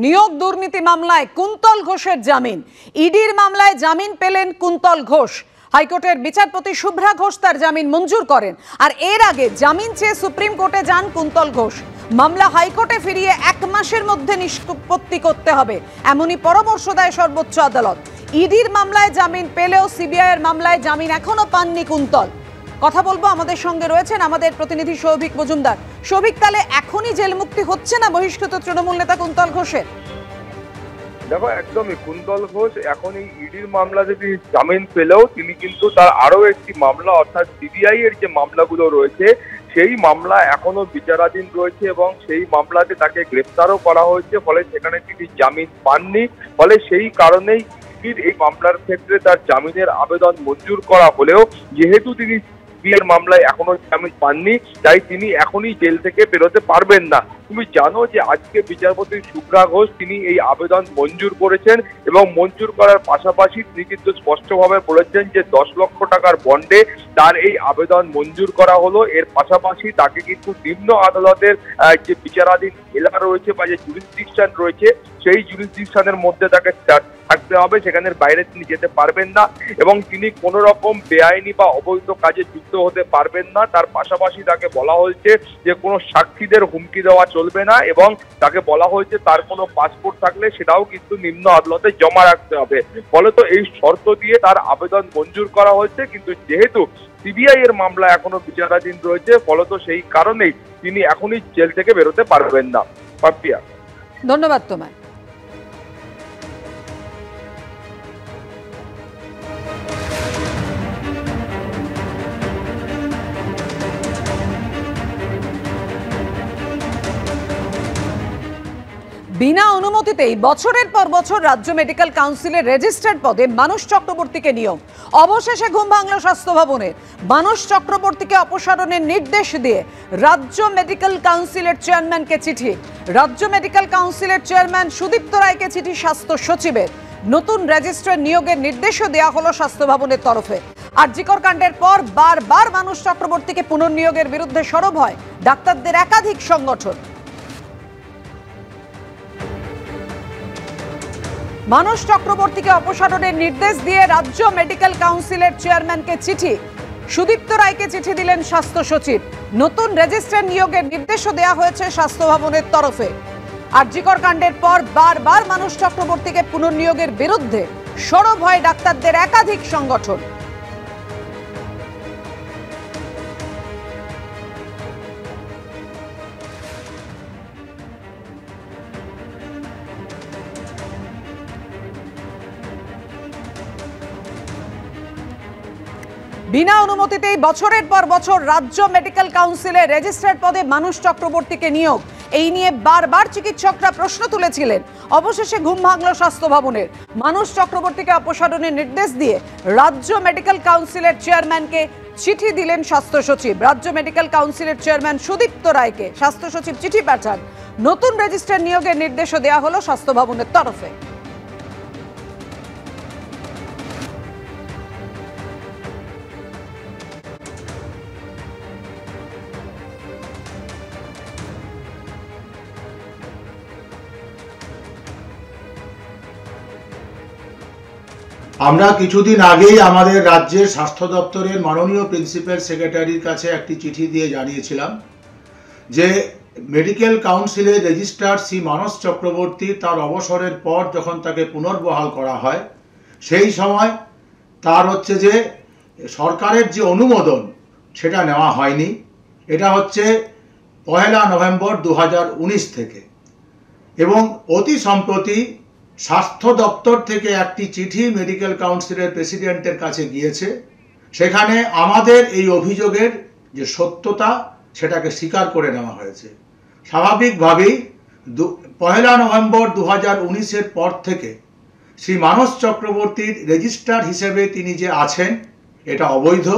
নিয়োগ দুর্নীতি মামলায় কুন্তল ঘোষের জামিন। ইডির মামলায় জামিন পেলেন কুন্তল ঘোষ। হাইকোর্টের বিচারপতি শুভ্রা ঘোষ তার জামিন মঞ্জুর করেন। আর এর আগে জামিন চেয়ে সুপ্রিম কোর্টে যান কুন্তল ঘোষ। মামলা হাইকোর্টে ফিরিয়ে 1 মাসের মধ্যে নিষ্পত্তি করতে হবে, এমনই পরামর্শ দেয় সর্বোচ্চ আদালত। ইডির মামলায় জামিন পেলেও সিবিআই এর মামলায় জামিন এখনো পাননি কুন্তল। কথা বলবো, আমাদের সঙ্গে রয়েছেন আমাদের প্রতিনিধি সৌভিক মজুমদার। সৌভিক, তাহলে এখনই জেল মুক্তি হচ্ছে না বহিষ্কৃত তৃণমূল নেতা কুন্তল ঘোষের? দেখো, একদমই কুন্তল ঘোষ এখন এই ইডির মামলা যদি জামিন পেলেও তিনি কিন্তু তার আরো একটি মামলা অর্থাৎ সিবিআই এর যে মামলাগুলো রয়েছে সেই মামলা এখনো বিচারাধীন রয়েছে এবং সেই মামলাতে তাকে গ্রেফতারও করা হয়েছে, ফলে সেখানে তিনি জামিন পাননি। ফলে সেই কারণেই ইডির এই মামলার ক্ষেত্রে তার জামিনের আবেদন মঞ্জুর করা হলেও যেহেতু তিনি সিবিআই মামলায় এখনো জামিন পাননি, তাই তিনি এখনই জেল থেকে বেরোতে পারবেন না। তুমি জানো যে আজকে বিচারপতি শুভ্রা ঘোষ তিনি এই আবেদন মঞ্জুর করেছেন এবং মঞ্জুর করার পাশাপাশি তিনি কিন্তু স্পষ্টভাবে বলেছেন যে 10 লক্ষ টাকার বন্ডে তার এই আবেদন মঞ্জুর করা হলো। এর পাশাপাশি তাকে কিন্তু নিম্ন আদালতের যে বিচারাধীন এলাকা রয়েছে বা যে জুরিসডিকশন রয়েছে সেই জুরিসডিকশনের মধ্যে তাকে থাকতে হবে, সেখানের বাইরে তিনি যেতে পারবেন না এবং তিনি কোনো রকম বেআইনি বা অবৈধ কাজে যুক্ত হতে পারবেন না। তার পাশাপাশি তাকে বলা হয়েছে যে কোনো সাক্ষীদের হুমকি দেওয়া চলবে না এবং তাকে বলা হয়েছে তার কোনো পাসপোর্ট থাকলে সেটাও কিন্তু নিম্ন আদালতে জমা রাখতে হবে। ফলে তো এই শর্ত দিয়ে তার আবেদন মঞ্জুর করা হয়েছে, কিন্তু যেহেতু সিবিআই এর মামলা এখনো বিচারাধীন রয়েছে ফলত সেই কারণেই তিনি এখনই জেল থেকে বেরোতে পারবেন না। পাপিয়া, ধন্যবাদ তোমায়। বিনা অনুমতিতেই বছরের পর বছর রাজ্য মেডিকেল কাউন্সিলের রেজিস্ট্রার্ড পদে মানুষ চক্রবর্তীকে নিয়োগ। অবশেষে ঘুম ভাঙল স্বাস্থ্য ভবনের। মানুষ চক্রবর্তীকে অপসারণের নির্দেশ দিয়ে রাজ্য মেডিকেল কাউন্সিলের চেয়ারম্যানকে চিঠি। রাজ্য মেডিকেল কাউন্সিলের চেয়ারম্যান সুদীপ্ত রায়কে চিঠি স্বাস্থ্য সচিবের। নতুন রেজিস্ট্রার নিয়োগের নির্দেশও দেওয়া হলো স্বাস্থ্য ভবনের তরফে। আরজিকর কাণ্ডের পর বারবার মানুষ চক্রবর্তীকে পুনর্নিয়োগের বিরুদ্ধে সরব হয় ডাক্তারদের একাধিক সংগঠন। মানুষ চক্রবর্তীকে অপসারণের নির্দেশ দিয়ে রাজ্য মেডিকেল কাউন্সিলের চেয়ারম্যানকে চিঠি। সুদীপ্ত রায়কে চিঠি দিলেন স্বাস্থ্য সচিব। নতুন রেজিস্ট্রার নিয়োগের নির্দেশও দেওয়া হয়েছে স্বাস্থ্য ভবনের তরফে। আরজিকর কাণ্ডের পর বারবার মানুষ চক্রবর্তীকে পুনর্নিয়োগের বিরুদ্ধে সরব হয় ডাক্তারদের একাধিক সংগঠন। বিনা অনুমতিতেই বছরের পর বছর রাজ্য মেডিকেল কাউন্সিলের রেজিস্ট্রার পদে মানুষ চক্রবর্তীকে নিয়োগ, এই নিয়ে বারবার চিকিৎসকরা প্রশ্ন তুলেছিলেন। অবশেষে ঘুম ভাঙল স্বাস্থ্য ভবনের। মানুষ চক্রবর্তীকে অপসারণের নির্দেশ দিয়ে রাজ্য মেডিকেল কাউন্সিলের চেয়ারম্যানকে চিঠি দিলেন স্বাস্থ্য সচিব। রাজ্য মেডিকেল কাউন্সিলের চেয়ারম্যান সুদীপ্ত রায়কে স্বাস্থ্য সচিব চিঠি পাঠান। নতুন রেজিস্ট্রার নিয়োগের নির্দেশও দেওয়া হলো স্বাস্থ্য ভবনের তরফে। আমরা কিছুদিন আগেই আমাদের রাজ্যের স্বাস্থ্য দপ্তরের মাননীয় প্রিন্সিপাল সেক্রেটারির কাছে একটি চিঠি দিয়ে জানিয়েছিলাম যে মেডিকেল কাউন্সিলের রেজিস্ট্রার শ্রী মানস চক্রবর্তী তার অবসরের পর যখন তাকে পুনর্বহাল করা হয় সেই সময় তার যে সরকারের যে অনুমোদন সেটা নেওয়া হয়নি। এটা হচ্ছে 1 নভেম্বর 2019 থেকে, এবং অতি সম্প্রতি স্বাস্থ্য দপ্তর থেকে একটি চিঠি মেডিকেল কাউন্সিলের প্রেসিডেন্টের কাছে গিয়েছে। সেখানে আমাদের এই অভিযোগের যে সত্যতা সেটাকে স্বীকার করে নেওয়া হয়েছে। স্বাভাবিকভাবেই 1 নভেম্বর 2019-এর পর থেকে শ্রী মানস চক্রবর্তীর রেজিস্ট্রার হিসেবে তিনি যে আছেন এটা অবৈধ।